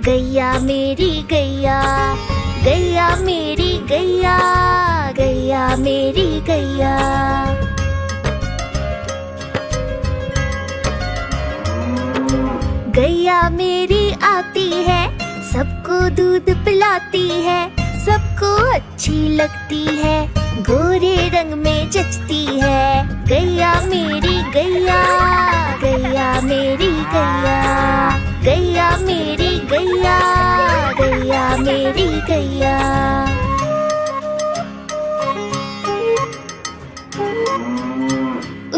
गैया मेरी गैया, गैया मेरी गैया, गैया मेरी गैया। गैया मेरी आती है, सबको दूध पिलाती है, सबको अच्छी लगती है, गोरे रंग में जचती है। गैया मेरी गैया, गैया मेरी गैया, गैया मेरी गैया, गैया मेरी गैया।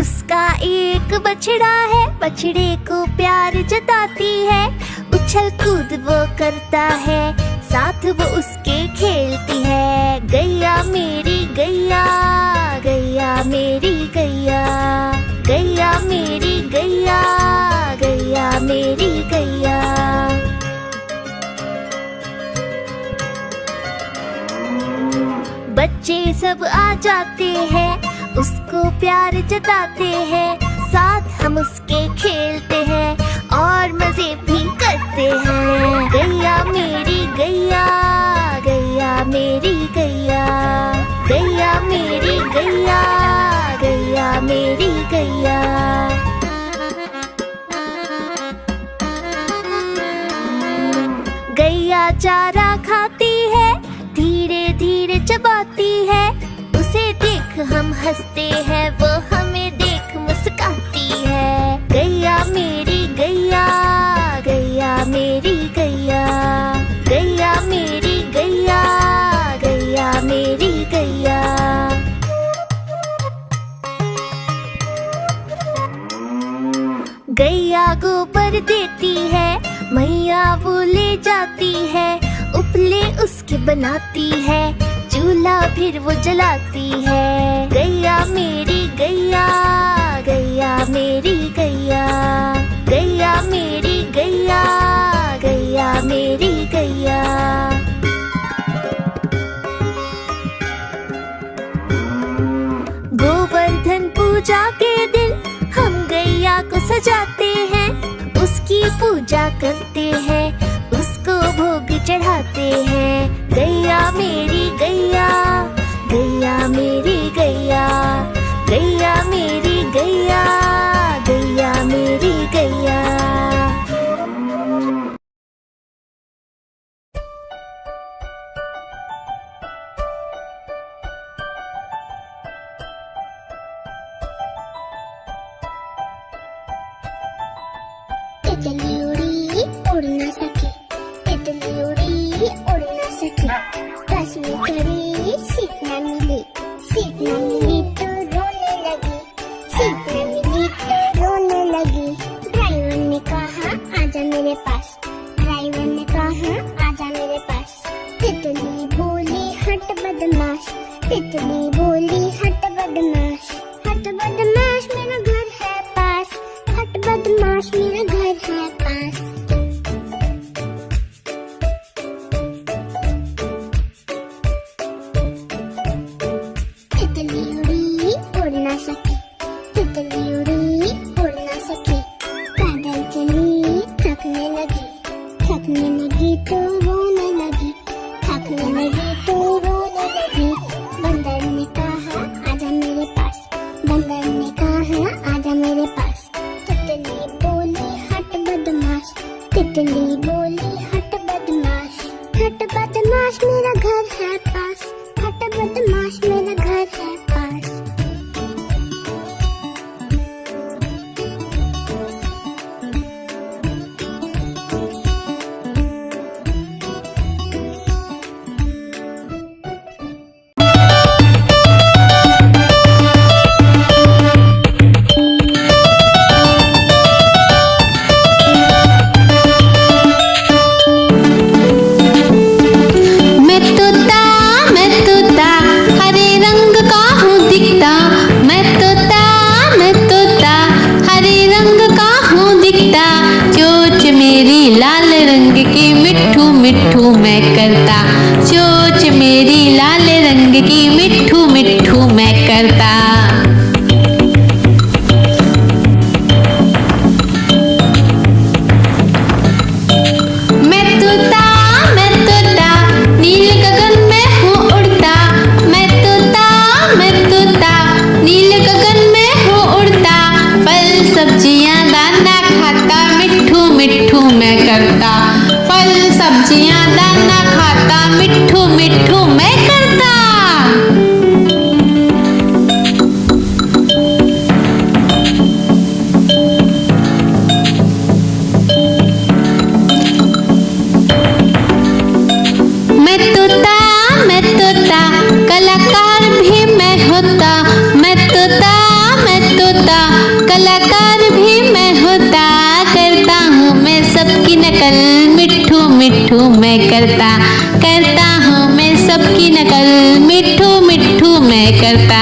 उसका एक बछड़ा है, बछड़े को प्यार जताती है, उछल कूद वो करता है, साथ वो उसके खेलती है। गैया मेरी गैया, गैया मेरी गैया, गैया मेरी गैया, गैया मेरी गैया। बच्चे सब आ जाते हैं, उसको प्यार जताते हैं, साथ हम उसके खेलते हैं और मजे भी करते हैं। गैया मेरी गैया, गैया मेरी गैया, गैया मेरी गैया, गैया मेरी गैया। गैया चारा खाती है, धीरे धीरे चबाती है, उसे देख हम हंसते हैं, वो हमें देख मुस्काती है। गैया मेरी गैया, गैया मेरी गैया, गैया मेरी गैया, गैया मेरी गैया। गैया गोबर देती है, मैया वो ले जाती है, उपले उसके बनाती है, चूल्हा फिर वो जलाती है। गैया मेरी गैया, गैया मेरी गैया, गैया मेरी गैया, गैया मेरी गैया। गोवर्धन पूजा के दिन हम गैया को सजाते हैं, उसकी पूजा करते हैं, उसको भोग चढ़ाते हैं। गैया मेरी गैया, गैया मेरी गैया, गैया मेरी गैया, गैया मेरी गैया। तितली उड़ी उड़ न सकी, तितली उड़ी उड़ न सकी, बस में चढ़ी सीट न मिली, सीट न मिली तो रोने लगी, सीट न मिली तो रोने लगी। ड्राइवर ने कहा आजा मेरे पास, ड्राइवर ने कहा आजा मेरे पास। तितली बोली हट बदमाश, तितली बोली हट बदमाश, हट बदमाश मेरा घर है पास, हट बदमाश मेरा घर है पास। तितली उड़ी उड़ न सकी, तितली उड़ी उड़ न सकी, पैदल चली थकने लगी, थकने लगी तो रोने लगी, थकने लगी तो रोने लगी। बंदर ने कहा आजा मेरे पास, बंदर ने कहा आजा मेरे पास। तितली बोली हट बदमाश, तितली बोली हट बदमाश, हट बदमाश मेरा घर है पास, हट बदमाश मेरा घर है पास। बच्चियां दाना खाता, मिट्ठू मिट्ठू मैं करता। मैं तोता कलाकार भी मैं होता। मैं तोता कलाकार भी मैं होता। करता हूँ मैं सबकी नकल, मिट्ठू मिट्ठू मैं करता। करता हूँ मैं सबकी नकल, मिट्ठू मिट्ठू मैं करता।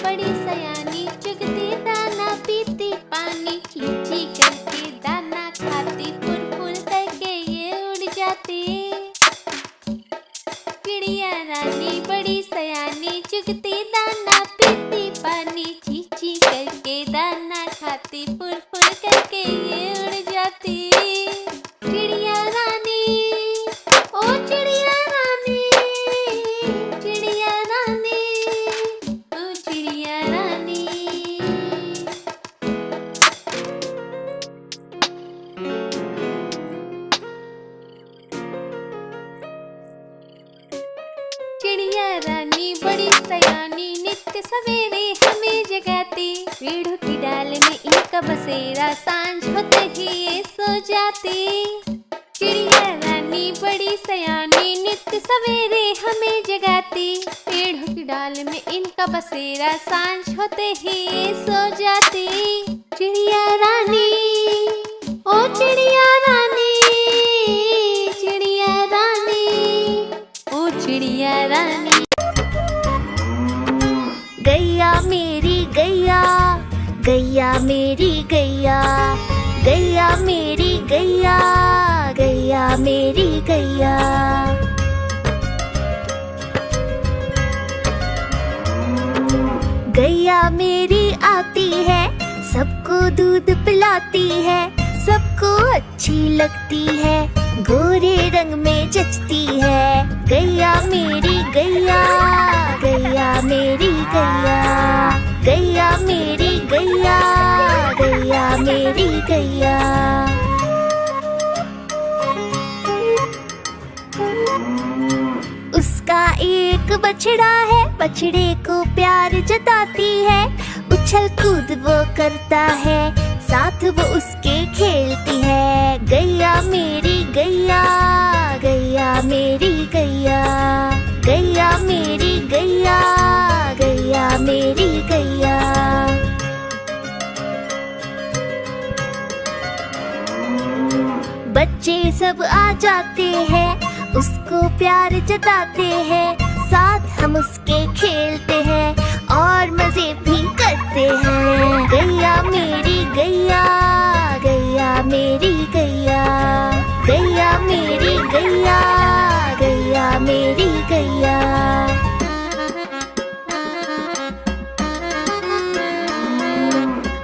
बड़ी सयानी चुगती दाना पीती पानी, चींची करके दाना खाती, फुल फुल करके ये उड़ जाती। चिड़िया रानी बड़ी सयानी चुगती दाना पीती पानी, चींची करके दाना खाती, फुल फुल करके ये उड़ जाती। चिड़िया रानी ओ चिड़िया रानी, चिड़िया रानी ओ चिड़िया रानी। चिड़िया रानी बड़ी सयानी नित्य सवेरे हमें जगाती, पेड़ों की डाल में इनका बसेरा, सांझ होते ही ये सो जाती। चिड़िया रानी बड़ी सयानी नित्य सवेरे हमें जगाती, पेड़ों की डाल में इनका बसेरा, सांझ होते ही ये सो जाती। चिड़िया रानी ओ चिड़िया रानी, चिड़िया रानी ओ चिड़िया रानी। गैया मेरी गैया, गैया मेरी गैया, गैया मेरी गैया, गैया मेरी गैया। गैया मेरी आती है, सबको दूध पिलाती है, सबको अच्छी लगती है, गोरे रंग में जचती है। गैया मेरी गैया, गैया मेरी गैया, गैया मेरी गैया, गैया मेरी गैया। उसका एक बछड़ा है, बछड़े को प्यार जताती है, उछल कूद वो करता है, साथ वो उसके खेलती है। गैया मेरी गैया, गैया मेरी गैया, गैया मेरी गैया, गैया मेरी गैया। बच्चे सब आ जाते हैं, उसको प्यार जताते हैं, साथ हम उसके खेलते हैं और मजे भी करते हैं। गैया मेरी गैया, गैया मेरी गैया, गैया मेरी गैया, गैया मेरी गैया।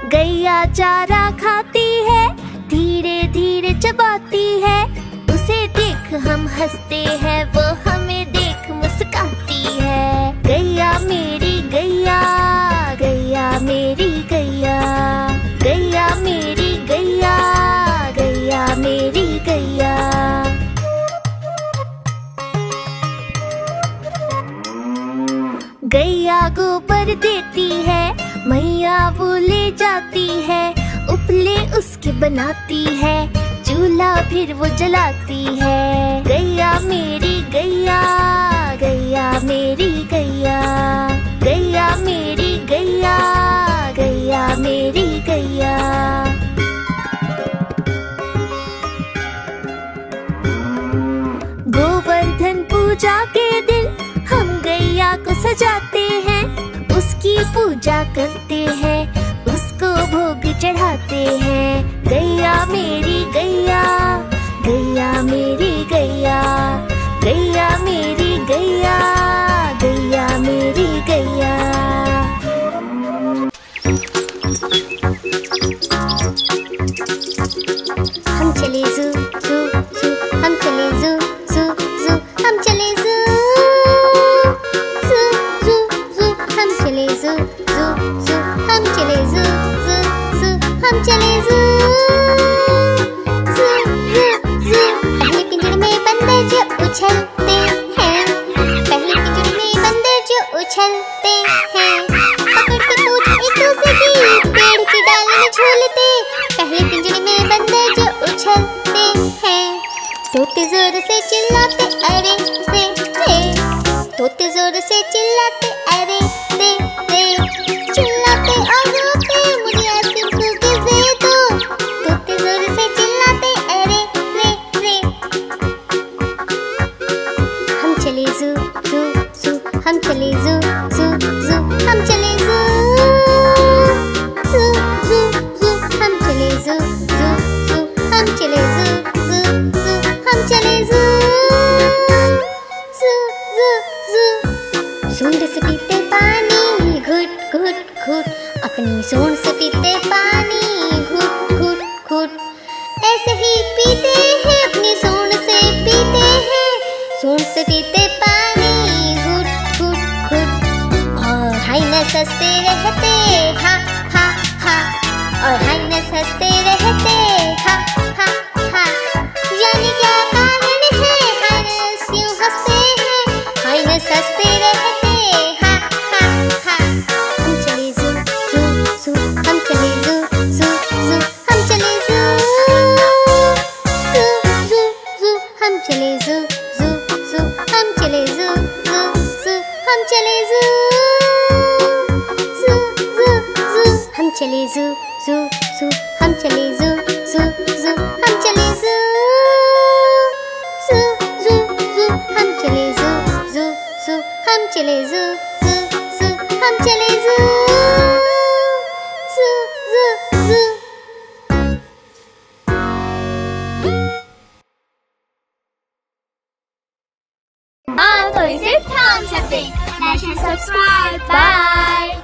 गैया चारा खाती है, धीरे धीरे चबाती है, उसे देख हम हंसते हैं, वो हमें देख मुस्काती है। गैया मेरी गैया, गैया मेरी गैया। गैया गोबर देती है, मैया वो ले जाती है, उपले उसके बनाती है, चूल्हा फिर वो जलाती है। गैया मेरी गैया, गैया मेरी गैया, गैया मेरी गैया, गैया मेरी गैया। गोवर्धन पूजा के दिन हम गैया को सजाते हैं, उसकी पूजा करते हैं, उसको भोग चढ़ाते हैं। गैया मेरी गैया, गैया मेरी गैया, गैया मेरी गैया, गैया मेरी गैया। हम चले ज़ू ज़ू ज़ू, हम चले ज़ू ज़ू ज़ू, हम चले ज़ू ज़ू ज़ू ज़ू, हम चले ज़ू ज़ू ज़ू, हम चले ज़ू ज़ू ज़ू, हम चले ज़ू ज़ू ज़ू ज़ू। पहले पिंजरे में बंदर जो उछलते हैं, पहले पिंजरे में बंदर जो उछलते हैं, पकड़ के पूछ एक दूसरे की, पेड़ की डाल में झूलते। पहले पिंजरे में बंदर जो उछलते हैं, तोते जोर से चिल्लाते अरे रे रे, तोते जोर से चिल्लाते अरे रे रे, चिल्लाते और रोते मुझे आइसक्रीम कुकीज़ दे दो। तोते जोर से चिल्लाते अरे रे रे। हम चले ज़ू ज़ू ज़ू, हम चले ज़ू ज़ू ज़ू, हम चले ज़ू ज़ू ज़ू ज़ू, हम चले ज़ू ज़ू ज़ू, हम चले ज़ू ज़ू ज़ू, हम चले ज़ू ज़ू ज़ू ज़ू। सूंड से पीते पानी घुट घुट घुट, अपनी सूंड से पीते पानी घुट घुट घुट, ऐसे ही पीते हैं अपनी सूंड से पीते हैं, सूंड से पीते पानी घुट घुट घुट। और हाइनस हंसते रहते हा हा हा, और हाइनस हंसते रहते हा हा हा। जाने क्या कारण है हाइनस क्यों हंसते हैं, हाइनस हंसते रहते हा हा हा। हम चले ज़ू ज़ू ज़ू, हम चले ज़ू ज़ू ज़ू, हम चले ज़ू ज़ू ज़ू ज़ू, हम चले ज़ू ज़ू ज़ू, हम चले ज़ू ज़ू ज़ू, हम चले ज़ू ज़ू ज़ू ज़ू, हम चले ज़ू ज़ू ज़ू, हम चले ज़ू ज़ू ज़ू, हम चले ज़ू ज़ू ज़ू ज़ू, हम चले ज़ू ज़ू ज़ू, हम चले ज़ू ज़ू ज़ू, हम चले ज़ू ज़ू ज़ू ज़ू। हाँ तो इसे थाम सकते। Subscribe. Bye.